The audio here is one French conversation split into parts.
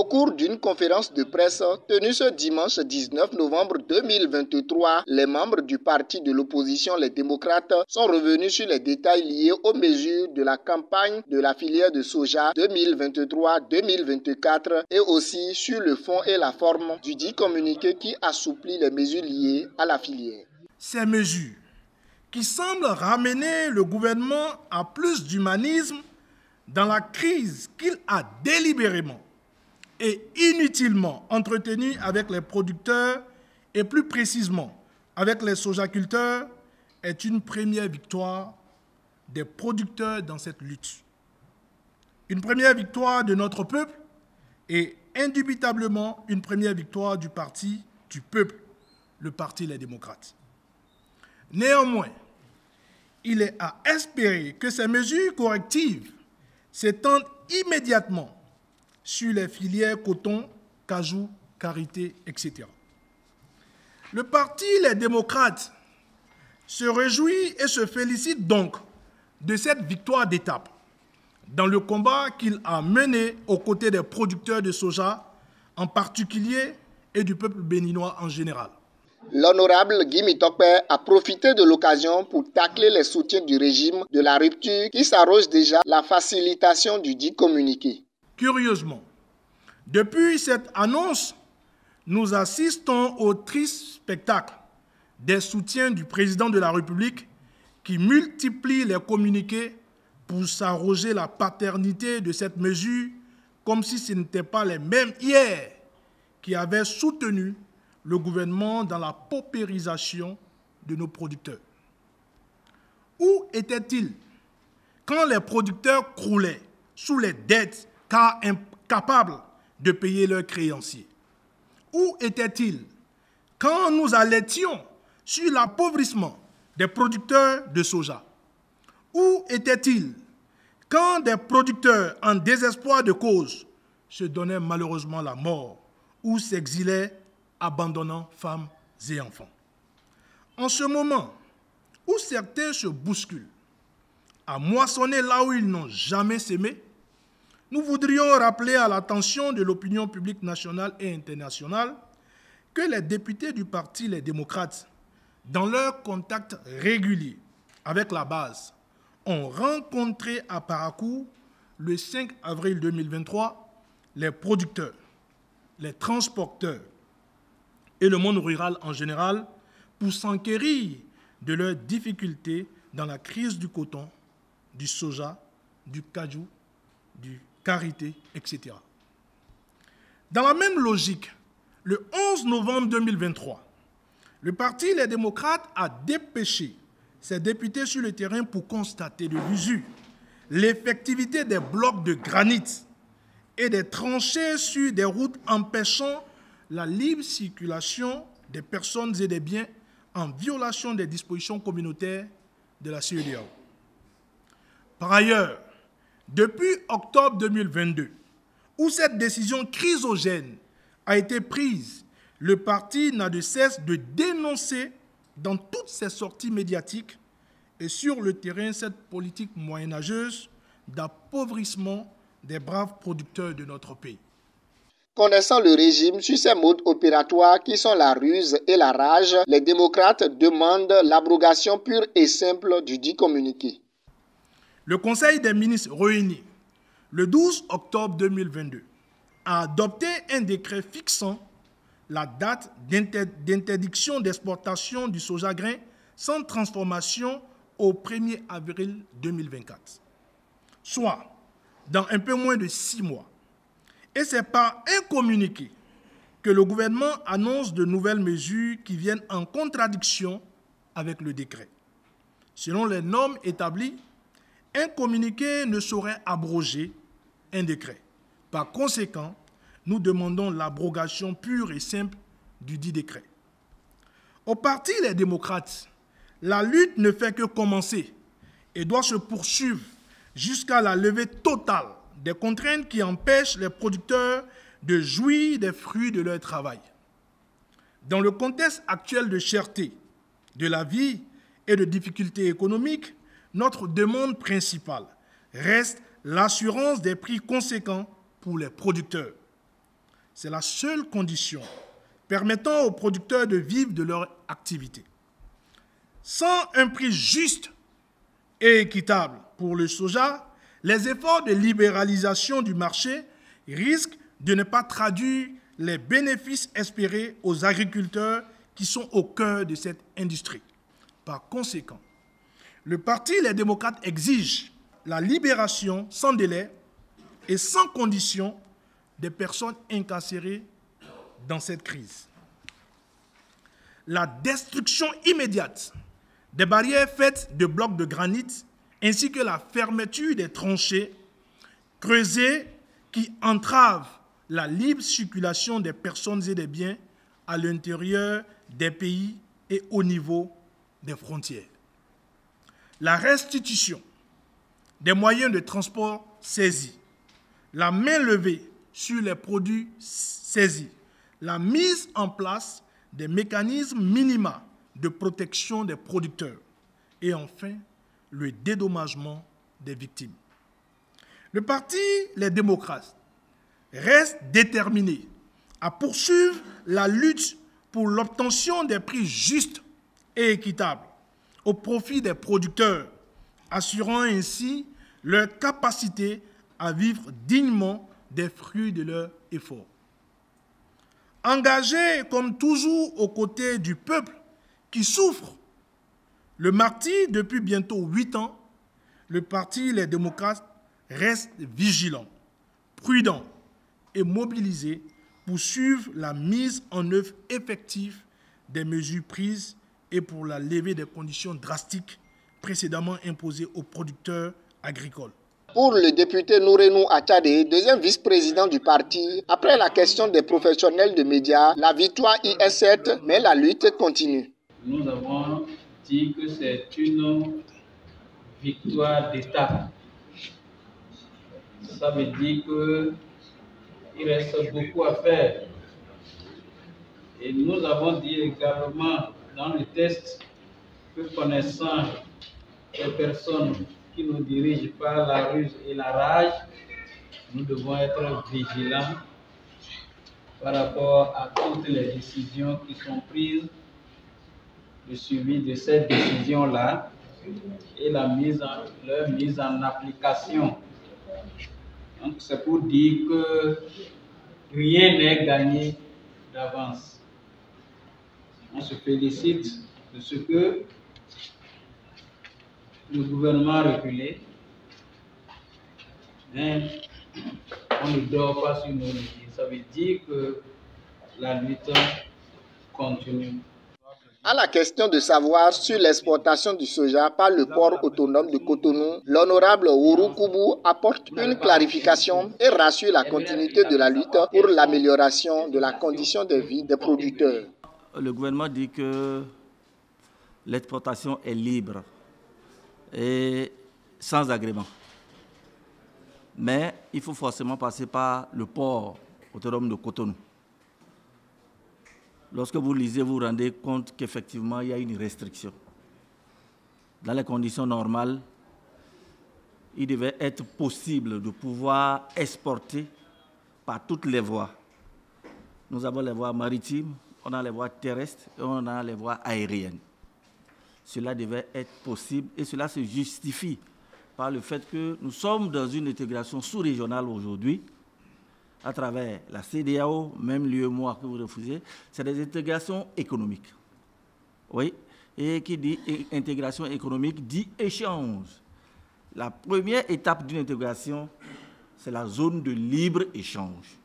cours d'une conférence de presse tenue ce dimanche 19 novembre 2023, les membres du parti de l'opposition, les démocrates, sont revenus sur les détails liés aux mesures de la campagne de la filière de soja 2023-2024 et aussi sur le fond et la forme du dit communiqué qui assouplit les mesures liées à la filière. Ces mesures qui semblent ramener le gouvernement à plus d'humanisme dans la crise qu'il a délibérément et inutilement entretenue avec les producteurs et plus précisément avec les sojaculteurs est une première victoire des producteurs dans cette lutte. Une première victoire de notre peuple et indubitablement une première victoire du parti du peuple, le Parti Les Démocrates. Néanmoins, il est à espérer que ces mesures correctives s'étendent immédiatement sur les filières coton, cajou, karité, etc. Le Parti Les Démocrates se réjouit et se félicite donc de cette victoire d'étape dans le combat qu'il a mené aux côtés des producteurs de soja en particulier et du peuple béninois en général. L'honorable Guy Mitokpe a profité de l'occasion pour tacler les soutiens du régime de la rupture qui s'arroge déjà la facilitation du dit communiqué. Curieusement, depuis cette annonce, nous assistons au triste spectacle des soutiens du président de la République qui multiplie les communiqués pour s'arroger la paternité de cette mesure comme si ce n'étaient pas les mêmes hier qui avaient soutenu le gouvernement dans la paupérisation de nos producteurs. Où étaient-ils quand les producteurs croulaient sous les dettes car incapables de payer leurs créanciers? Où étaient-ils quand nous alertions sur l'appauvrissement des producteurs de soja? Où étaient-ils quand des producteurs en désespoir de cause se donnaient malheureusement la mort ou s'exilaient abandonnant femmes et enfants? En ce moment où certains se bousculent à moissonner là où ils n'ont jamais semé, nous voudrions rappeler à l'attention de l'opinion publique nationale et internationale que les députés du Parti Les Démocrates, dans leurs contacts réguliers avec la base, ont rencontré à Parakou le 5 avril 2023 les producteurs, les transporteurs et le monde rural en général pour s'enquérir de leurs difficultés dans la crise du coton, du soja, du cajou, du karité, etc. Dans la même logique, le 11 novembre 2023, le Parti Les Démocrates a dépêché ses députés sur le terrain pour constater de visu l'effectivité des blocs de granit et des tranchées sur des routes empêchant la libre circulation des personnes et des biens en violation des dispositions communautaires de la CEDEAO. Par ailleurs, depuis octobre 2022, où cette décision chrysogène a été prise, le parti n'a de cesse de dénoncer dans toutes ses sorties médiatiques et sur le terrain cette politique moyenâgeuse d'appauvrissement des braves producteurs de notre pays. Connaissant le régime sur ses modes opératoires qui sont la ruse et la rage, les démocrates demandent l'abrogation pure et simple du dit communiqué. Le Conseil des ministres réuni le 12 octobre 2022 a adopté un décret fixant la date d'interdiction d'exportation du soja grain sans transformation au 1er avril 2024, soit dans un peu moins de 6 mois. Et c'est par un communiqué que le gouvernement annonce de nouvelles mesures qui viennent en contradiction avec le décret. Selon les normes établies, un communiqué ne saurait abroger un décret. Par conséquent, nous demandons l'abrogation pure et simple du dit décret. Au Parti Les Démocrates, la lutte ne fait que commencer et doit se poursuivre jusqu'à la levée totale des contraintes qui empêchent les producteurs de jouir des fruits de leur travail. Dans le contexte actuel de cherté de la vie et de difficultés économiques, notre demande principale reste l'assurance des prix conséquents pour les producteurs. C'est la seule condition permettant aux producteurs de vivre de leur activité. Sans un prix juste et équitable pour le soja, les efforts de libéralisation du marché risquent de ne pas traduire les bénéfices espérés aux agriculteurs qui sont au cœur de cette industrie. Par conséquent, le Parti Les Démocrates exige la libération sans délai et sans condition des personnes incarcérées dans cette crise. La destruction immédiate des barrières faites de blocs de granit ainsi que la fermeture des tranchées creusées qui entravent la libre circulation des personnes et des biens à l'intérieur des pays et au niveau des frontières. La restitution des moyens de transport saisis, la main levée sur les produits saisis, la mise en place des mécanismes minima de protection des producteurs et enfin le dédommagement des victimes. Le Parti Les Démocrates reste déterminé à poursuivre la lutte pour l'obtention des prix justes et équitables au profit des producteurs, assurant ainsi leur capacité à vivre dignement des fruits de leurs efforts. Engagé comme toujours aux côtés du peuple qui souffre le martyre depuis bientôt 8 ans, le Parti Les Démocrates reste vigilant, prudent et mobilisé pour suivre la mise en œuvre effective des mesures prises et pour la levée des conditions drastiques précédemment imposées aux producteurs agricoles. Pour le député Nourenou Achade, deuxième vice-président du parti, après la question des professionnels de médias, la victoire y est certes, mais la lutte continue. Nous avons dit que c'est une victoire d'étape. Ça veut dire qu'il reste beaucoup à faire. Et nous avons dit également dans le test que connaissant les personnes qui nous dirigent par la ruse et la rage, nous devons être vigilants par rapport à toutes les décisions qui sont prises, le suivi de ces décisions-là et leur mise en application. Donc c'est pour dire que rien n'est gagné d'avance. On se félicite de ce que le gouvernement a reculé, mais on ne dort pas sur nos lits. Ça veut dire que la lutte continue. À la question de savoir sur l'exportation du soja par le port autonome de Cotonou, l'honorable Ourou Koubou apporte une clarification et rassure la continuité de la lutte pour l'amélioration de la condition de vie des producteurs. Le gouvernement dit que l'exportation est libre et sans agrément. Mais il faut forcément passer par le port autonome de Cotonou. Lorsque vous lisez, vous vous rendez compte qu'effectivement, il y a une restriction. Dans les conditions normales, il devait être possible de pouvoir exporter par toutes les voies. Nous avons les voies maritimes, on a les voies terrestres et on a les voies aériennes. Cela devait être possible et cela se justifie par le fait que nous sommes dans une intégration sous-régionale aujourd'hui, à travers la CEDEAO, même l'UEMOA que vous refusez, c'est des intégrations économiques. Oui, et qui dit intégration économique dit échange. La première étape d'une intégration, c'est la zone de libre-échange.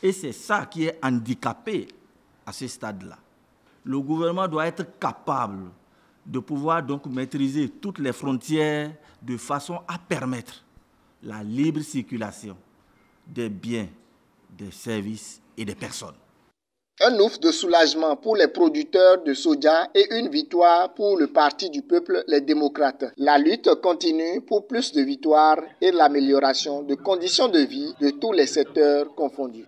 Et c'est ça qui est handicapé à ce stade-là. Le gouvernement doit être capable de pouvoir donc maîtriser toutes les frontières de façon à permettre la libre circulation des biens, des services et des personnes. Un ouf de soulagement pour les producteurs de soja et une victoire pour le Parti du peuple, les démocrates. La lutte continue pour plus de victoires et l'amélioration de conditions de vie de tous les secteurs confondus.